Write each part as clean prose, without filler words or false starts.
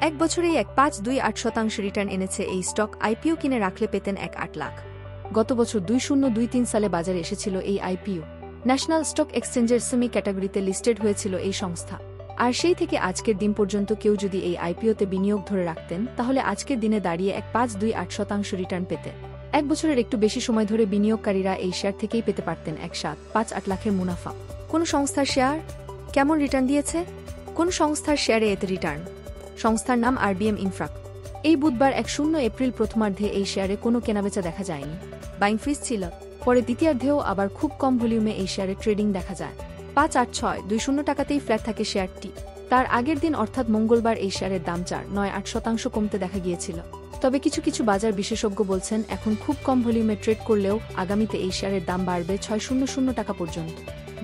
এক বছরেই 5.28% রিটার্ন এনেছে এই স্টক। আইপিও কিনে রাখলে পেতেন 8 লাখ। গত বছর 2023 সালে বাজারে এসেছিল এই আইপিও। ন্যাশনাল স্টক এক্সচেঞ্জের সেমি ক্যাটাগরিতে লিস্টেড হয়েছিল এই সংস্থা। আর সেই থেকে আজকের দিন পর্যন্ত কেউ যদি এই আইপিওতে বিনিয়োগ ধরে রাখতেন তাহলে আজকের দিনে দাঁড়িয়ে 5.28% রিটার্ন পেতেন। এক বছরের একটু বেশি সময় ধরে বিনিয়োগকারীরা এই শেয়ার থেকেই পেতে পারতেন 1.58 লাখের মুনাফা। কোন সংস্থার শেয়ার কেমন রিটার্ন দিয়েছে? কোন সংস্থার শেয়ারে এতে রিটার্ন? সংস্থার নাম আরবিএম ইনফ্রাক। এই বুধবার 10 এপ্রিল প্রথমার্ধে এই শেয়ারে কোনো কেনাবেচা দেখা যায়নি। বাইং ফ্রিজ ছিল। পরে দ্বিতীয়ার্ধেও আবার খুব কম ভলিউমে এই শেয়ারে ট্রেডিং দেখা যায়। 5.8620 টাকাতেই ফ্ল্যাট থাকে শেয়ারটি। তার আগের দিন অর্থাৎ মঙ্গলবার এই শেয়ারের দাম 4.98% কমতে দেখা গিয়েছিল। তবে কিছু কিছু বাজার বিশেষজ্ঞ বলছেন এখন খুব কম ভলিউমে ট্রেড করলেও আগামীতে এই শেয়ারের দাম বাড়বে 600 টাকা পর্যন্ত।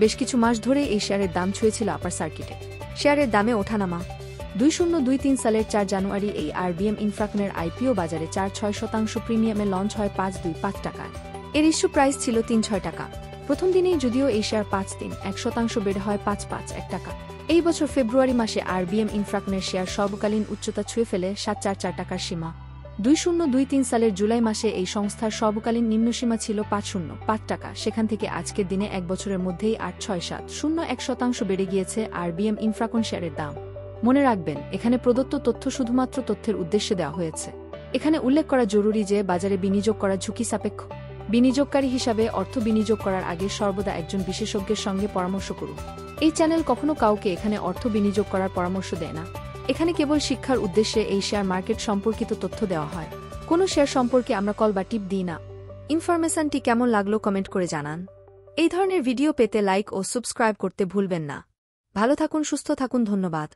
বেশ কিছু মাস ধরে এই শেয়ারের দাম ছুঁয়েছিল আপার সার্কিটে। শেয়ারের দামে ওঠানামা। 2023 সালের 4 জানুয়ারি এই আরবিএম ইনফ্রাকনের আইপিও বাজারে 4.6% প্রিমিয়ামে লঞ্চ হয় 525 টাকায়। এর ইস্যু প্রাইস ছিল 36 টাকা। প্রথম দিনেই যদিও এই শেয়ার 5.3% বেড়ে হয় 551 টাকা। এই বছর ফেব্রুয়ারি মাসে আরবিএম ইনফ্রাকনের শেয়ার সর্বকালীন উচ্চতা ছুঁয়ে ফেলে 744 টাকার সীমা। 2023 সালের জুলাই মাসে এই সংস্থার সর্বকালীন নিম্নসীমা ছিল 505 টাকা। সেখান থেকে আজকের দিনে এক বছরের মধ্যেই 8.6701% বেড়ে গিয়েছে আরবিএম ইনফ্রাকন শেয়ারের দাম। মনে রাখবেন, এখানে প্রদত্ত তথ্য শুধুমাত্র তথ্যের উদ্দেশ্যে দেওয়া হয়েছে। এখানে উল্লেখ করা জরুরি যে বাজারে বিনিয়োগ করা ঝুঁকি সাপেক্ষ। বিনিয়োগকারী হিসাবে অর্থ বিনিয়োগ করার আগে সর্বদা একজন বিশেষজ্ঞের সঙ্গে পরামর্শ করুন। এই চ্যানেল কখনো কাউকে এখানে অর্থ বিনিয়োগ করার পরামর্শ দেয় না। এখানে কেবল শিক্ষার উদ্দেশ্যে এই শেয়ার মার্কেট সম্পর্কিত তথ্য দেওয়া হয়। কোনো শেয়ার সম্পর্কে আমরা কল বা টিপ দিই না। ইনফরমেশনটি কেমন লাগলো কমেন্ট করে জানান। এই ধরনের ভিডিও পেতে লাইক ও সাবস্ক্রাইব করতে ভুলবেন না। ভালো থাকুন, সুস্থ থাকুন, ধন্যবাদ।